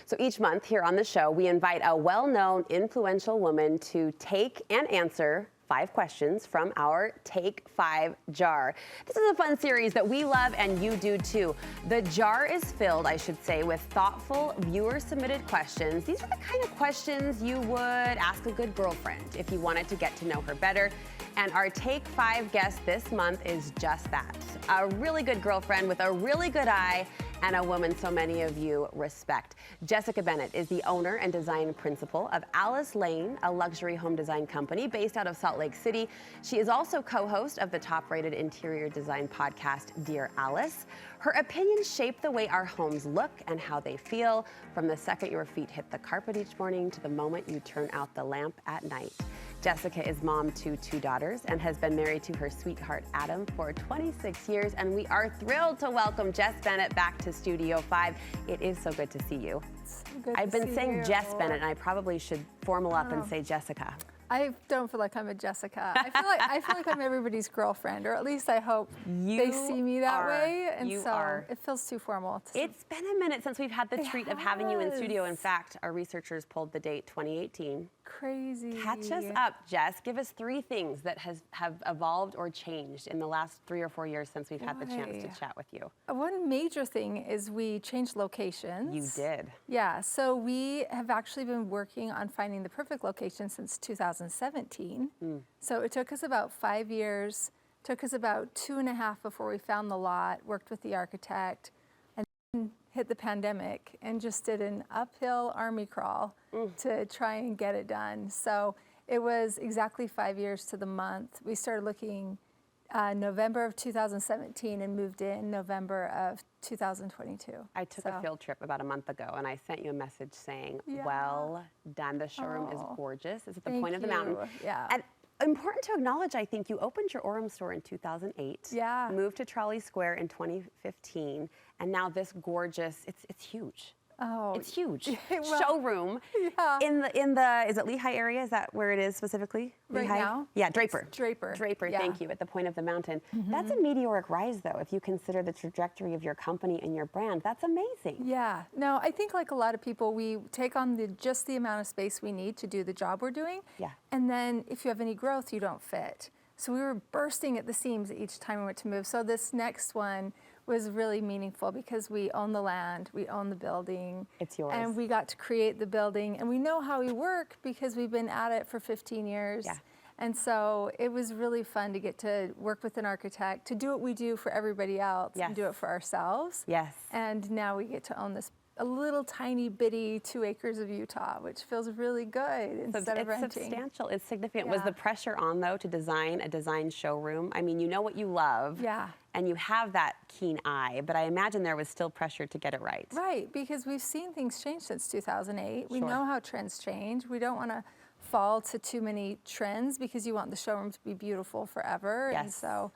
So each month here on the show, we invite a well-known, influential woman to take and answer 5 questions from our Take 5 jar. This is a fun series that we love and you do too. The jar is filled, I should say, with thoughtful viewer-submitted questions. These are the kind of questions you would ask a good girlfriend if you wanted to get to know her better. And our Take 5 guest this month is just that. A really good girlfriend with a really good eye and a woman so many of you respect. Jessica Bennett is the owner and design principal of Alice Lane, a luxury home design company based out of Salt Lake City. She is also co-host of the top-rated interior design podcast, Dear Alice. Her opinions shape the way our homes look and how they feel, from the second your feet hit the carpet each morning to the moment you turn out the lamp at night. Jessica is mom to 2 daughters and has been married to her sweetheart Adam for 26 years, and we are thrilled to welcome Jess Bennett back to Studio 5. It is so good to see you. So good I've to been see saying you. Jess Bennett, and I probably should formal up and say Jessica. I don't feel like I'm a Jessica. I feel like I'm everybody's girlfriend, or at least I hope they see me that way. And so it feels too formal. It's been a minute since we've had the treat of having you in studio. In fact, our researchers pulled the date 2018. Crazy. Catch us up, Jess. Give us 3 things that have evolved or changed in the last 3 or 4 years since we've had the chance to chat with you. One major thing is we changed locations. You did. Yeah, so we have actually been working on finding the perfect location since 2017. So it took us about 5 years, took us about 2.5 before we found the lot, worked with the architect, and then hit the pandemic and just did an uphill army crawl to try and get it done. So it was exactly 5 years to the month. We started looking November of 2017 and moved in November of 2022. I took a field trip about a month ago, and I sent you a message saying, well done. The showroom is gorgeous. It's at the point of the mountain. Yeah. And important to acknowledge, I think, you opened your Orem store in 2008. Yeah. Moved to Trolley Square in 2015, and now this gorgeous, it's huge. Oh, it's huge. Well, showroom in the is it Lehigh area? Is that where it is specifically? Right Lehigh? now? Yeah, Draper. It's Draper. Draper, yeah. Thank you, at the point of the mountain. That's a meteoric rise, though, if you consider the trajectory of your company and your brand. That's amazing. Yeah. No, I think like a lot of people, we take on just the amount of space we need to do the job we're doing. Yeah. And then if you have any growth, you don't fit. So we were bursting at the seams each time we went to move. So this next one was really meaningful because we own the land, we own the building. It's yours. And we got to create the building, and we know how we work because we've been at it for 15 years. Yeah. And so it was really fun to get to work with an architect, to do what we do for everybody else and do it for ourselves. Yes. And now we get to own this a little tiny bitty 2 acres of Utah, which feels really good instead of renting. It's substantial. It's significant. Yeah. Was the pressure on, though, to design a design showroom? I mean, you know what you love. Yeah. And you have that keen eye, but I imagine there was still pressure to get it right. Right, because we've seen things change since 2008. We know how trends change. We don't want to fall to too many trends because you want the showroom to be beautiful forever. Yes. And so,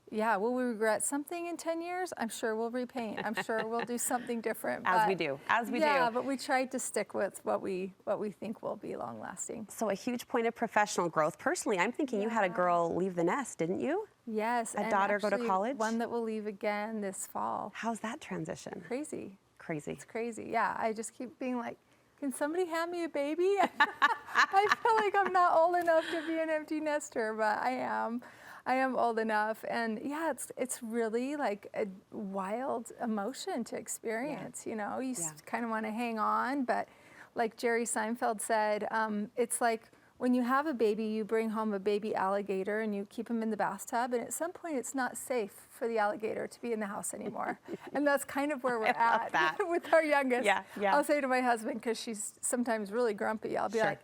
yeah, will we regret something in 10 years? I'm sure we'll repaint. I'm sure we'll do something different. As we do. Yeah, but we tried to stick with what we think will be long lasting. So a huge point of professional growth. Personally, I'm thinking you had a girl leave the nest, didn't you? Yes. A daughter go to college? One that will leave again this fall. How's that transition? Crazy. Crazy. It's crazy. Yeah, I just keep being like, can somebody hand me a baby? I feel like I'm not old enough to be an empty nester, but I am. I am old enough, and yeah, it's really like a wild emotion to experience. You know, you kind of want to hang on, but like Jerry Seinfeld said, it's like when you have a baby, you bring home a baby alligator and you keep him in the bathtub, and at some point, it's not safe for the alligator to be in the house anymore. And that's kind of where we're at with our youngest. Yeah. I'll say to my husband, because she's sometimes really grumpy, I'll be like,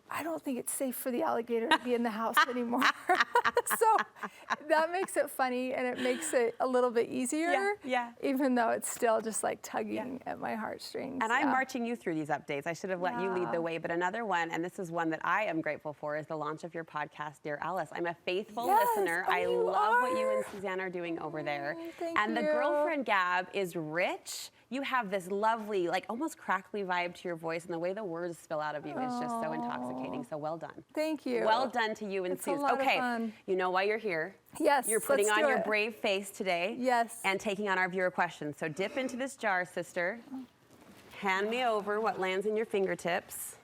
I don't think it's safe for the alligator to be in the house anymore. So that makes it funny, and it makes it a little bit easier, even though it's still just like tugging at my heartstrings. And I'm marching you through these updates. I should have let you lead the way, but another one, and this is one that I am grateful for, is the launch of your podcast, Dear Alice. I'm a faithful listener. I love what you and Suzanne are doing over there. Thank and you. the girlfriend Gab is rich. You have this lovely, like almost crackly vibe to your voice, and the way the words spill out of you is just so intoxicating. So well done. Thank you. Well done to you and It's Suze. a lot of Okay, fun. you know why you're here. Yes, You're putting let's on do your it. brave face today. Yes. And taking on our viewer questions. So dip into this jar, sister. Hand me over what lands in your fingertips.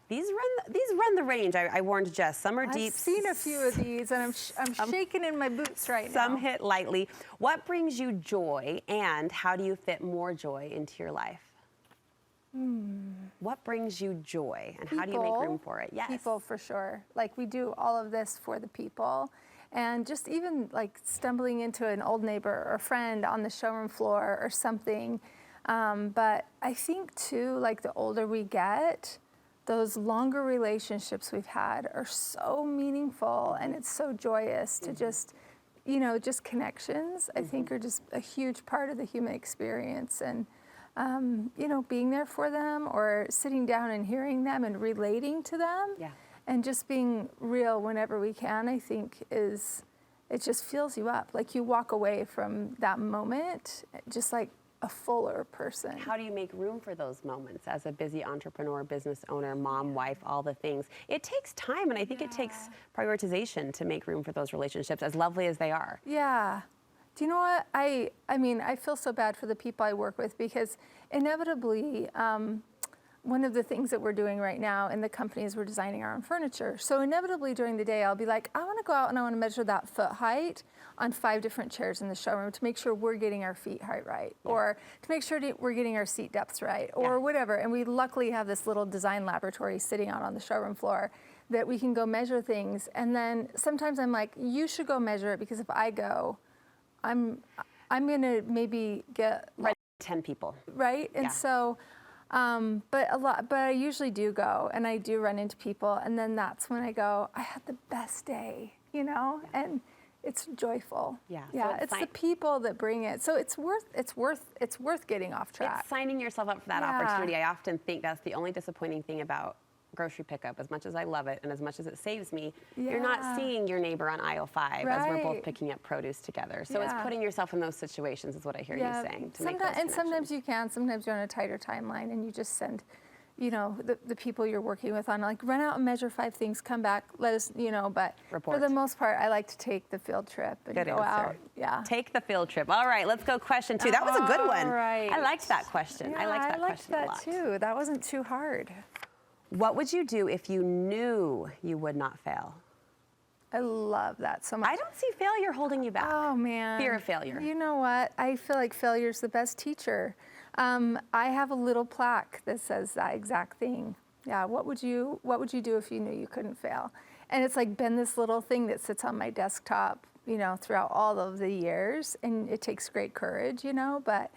These run the range. I warned Jess. Some are deep. I've seen a few of these, and I'm shaking in my boots right now. Some hit lightly. What brings you joy, and how do you fit more joy into your life? What brings you joy, and how do you make room for it? Yes. People, for sure. Like, we do all of this for the people. And just even like stumbling into an old neighbor or friend on the showroom floor or something. But I think too, like the older we get, those longer relationships we've had are so meaningful, and it's so joyous to just, you know, just connections, I think are just a huge part of the human experience. And, you know, being there for them or sitting down and hearing them and relating to them. Yeah. And just being real whenever we can, I think it just fills you up. Like you walk away from that moment just like a fuller person. How do you make room for those moments as a busy entrepreneur, business owner, mom, wife, all the things? It takes time, and I think it takes prioritization to make room for those relationships, as lovely as they are. Yeah. Do you know what? I mean, I feel so bad for the people I work with, because inevitably, one of the things that we're doing right now in the company is we're designing our own furniture. So inevitably during the day, I'll be like, I want to go out and I want to measure that foot height on 5 different chairs in the showroom to make sure we're getting our feet height right, or to make sure we're getting our seat depths right, or whatever. And we luckily have this little design laboratory sitting out on the showroom floor that we can go measure things. And then sometimes I'm like, you should go measure it, because if I go, I'm gonna maybe get 10 people. Right? And so. But I usually do go, and I do run into people, and then that's when I go, I had the best day, you know, and it's joyful. Yeah. Yeah. So it's the people that bring it. So it's worth getting off track. It's signing yourself up for that opportunity. I often think that's the only disappointing thing about grocery pickup. As much as I love it and as much as it saves me, you're not seeing your neighbor on aisle 5 as we're both picking up produce together. So it's putting yourself in those situations is what I hear you saying. To make those and sometimes you can. Sometimes you're on a tighter timeline, and you just send, you know, the people you're working with on, like, run out and measure 5 things, come back, let us, you know. But for the most part, I like to take the field trip and go out. Yeah. Take the field trip. All right, let's go question 2. That was a good one. Right. I liked that question. Yeah, I liked that question a lot. Too. That wasn't too hard. What would you do if you knew you would not fail? I love that so much. I don't see failure holding you back. Oh, man. Fear of failure. You know what? I feel like failure is the best teacher. I have a little plaque that says that exact thing. Yeah, what would you do if you knew you couldn't fail? And it's like been this little thing that sits on my desktop, you know, throughout all of the years, and it takes great courage, you know, but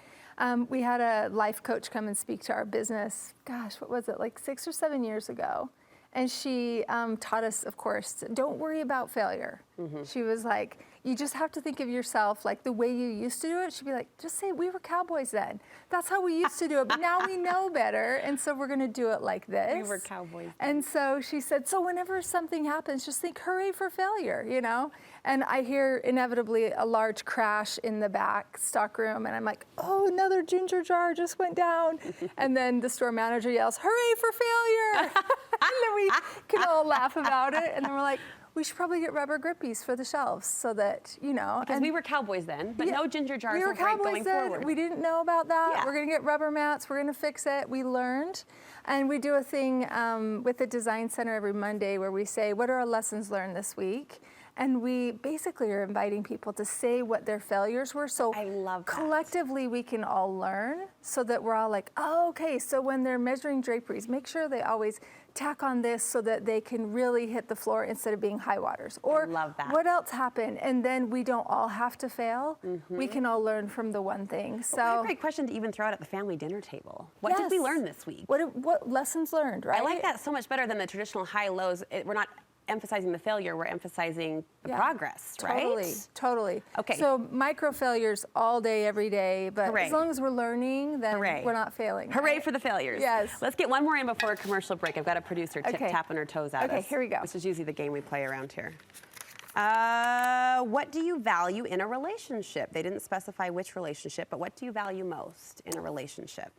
we had a life coach come and speak to our business, gosh, what was it, like 6 or 7 years ago. And she taught us, of course, don't worry about failure. She was like, you just have to think of yourself like the way you used to do it. She'd be like, just say, we were cowboys then. That's how we used to do it, but now we know better, and so we're gonna do it like this. We were cowboys then. And so she said, so whenever something happens, just think, hooray for failure, you know? And I hear inevitably a large crash in the back stockroom, and I'm like, oh, another ginger jar just went down. And then the store manager yells, hooray for failure. And then we can all laugh about it, and then we're like, we should probably get rubber grippies for the shelves so that, you know. Because we were cowboys then, but no ginger jars will break going forward. We didn't know about that. Yeah. We're going to get rubber mats. We're going to fix it. We learned. And we do a thing with the Design Center every Monday where we say, what are our lessons learned this week? And we basically are inviting people to say what their failures were. So I love that. Collectively, we can all learn so that we're all like, oh, okay, so when they're measuring draperies, make sure they always tack on this so that they can really hit the floor instead of being high waters. Or I love that. What else happened? And then we don't all have to fail. We can all learn from the one thing. So what a great question to even throw out at the family dinner table. What did we learn this week? What lessons learned, right? I like that so much better than the traditional high-lows. We're not emphasizing the failure, we're emphasizing the progress, right? Totally. Okay. So micro failures all day, every day, but as long as we're learning, then we're not failing. Hooray for the failures. Yes. Let's get one more in before a commercial break. I've got a producer tapping her toes at us. Okay, here we go. This is usually the game we play around here. What do you value in a relationship? They didn't specify which relationship, but what do you value most in a relationship?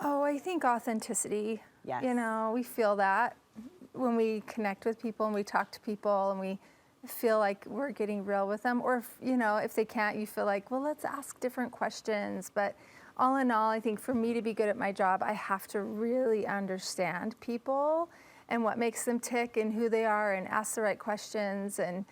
Oh, I think authenticity. Yes. You know, we feel that when we connect with people and we talk to people and we feel like we're getting real with them. Or, if, you know, if they can't, you feel like, well, let's ask different questions. But all in all, I think for me to be good at my job, I have to really understand people and what makes them tick and who they are and ask the right questions. And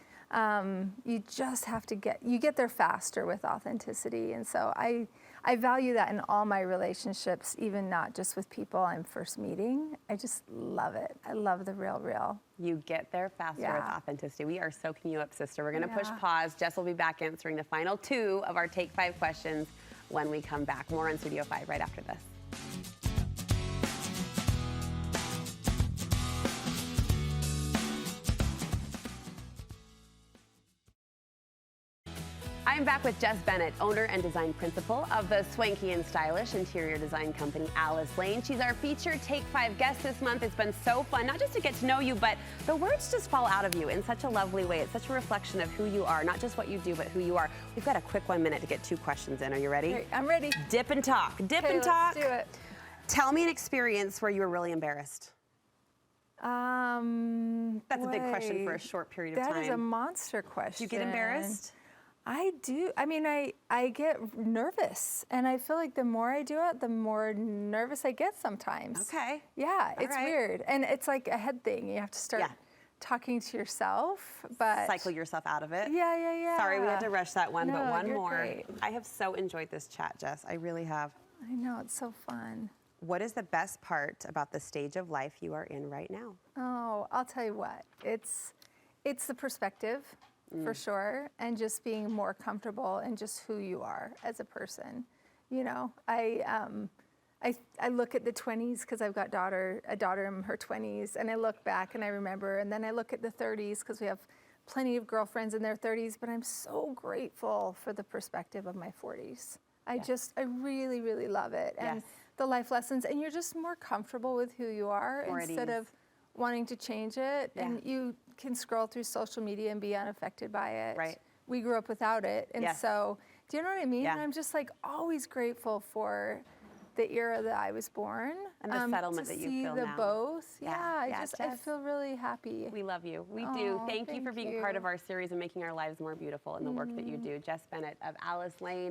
you just have to get there faster with authenticity. And so I value that in all my relationships, even not just with people I'm first meeting. I just love it. I love the real. You get there faster Yeah. with authenticity. We are soaking you up, sister. We're going to push Yeah. pause. Jess will be back answering the final 2 of our Take 5 questions when we come back. More on Studio 5 right after this. I'm back with Jess Bennett, owner and design principal of the swanky and stylish interior design company Alice Lane. She's our featured Take 5 guest this month. It's been so fun, not just to get to know you, but the words just fall out of you in such a lovely way. It's such a reflection of who you are, not just what you do, but who you are. We've got a quick 1 minute to get 2 questions in. Are you ready? Great, I'm ready. Dip and talk. Dip and Okay, talk. let's do it. Tell me an experience where you were really embarrassed. That's a big question for a short period of time. That is a monster question. Do you get embarrassed? I do. I mean, I get nervous, and I feel like the more I do it, the more nervous I get sometimes. Okay. Yeah, All it's right. weird, and it's like a head thing. You have to start talking to yourself, but Cycle yourself out of it. Yeah. Sorry, we had to rush that one, but No, one you're more. great. I have so enjoyed this chat, Jess. I really have. I know, it's so fun. What is the best part about the stage of life you are in right now? Oh, I'll tell you what. It's the perspective, for sure, and just being more comfortable in just who you are as a person. You know, I look at the 20s because I've got a daughter in her 20s, and I look back and I remember, and then I look at the 30s because we have plenty of girlfriends in their 30s, but I'm so grateful for the perspective of my 40s. I really, really love it. And the life lessons, and you're just more comfortable with who you are More at instead ease. of wanting to change it. Yeah. And you can scroll through social media and be unaffected by it. Right. We grew up without it. And Yes. so, do you know what I mean? Yeah. And I'm just like always grateful for the era that I was born. And the settlement to that you see feel the now. both. Yeah. I Yeah, just, Jess. I feel really happy. We love you. We do. Oh, Thank you for thank being part you. of our series and making our lives more beautiful in the work that you do. Jess Bennett of Alice Lane.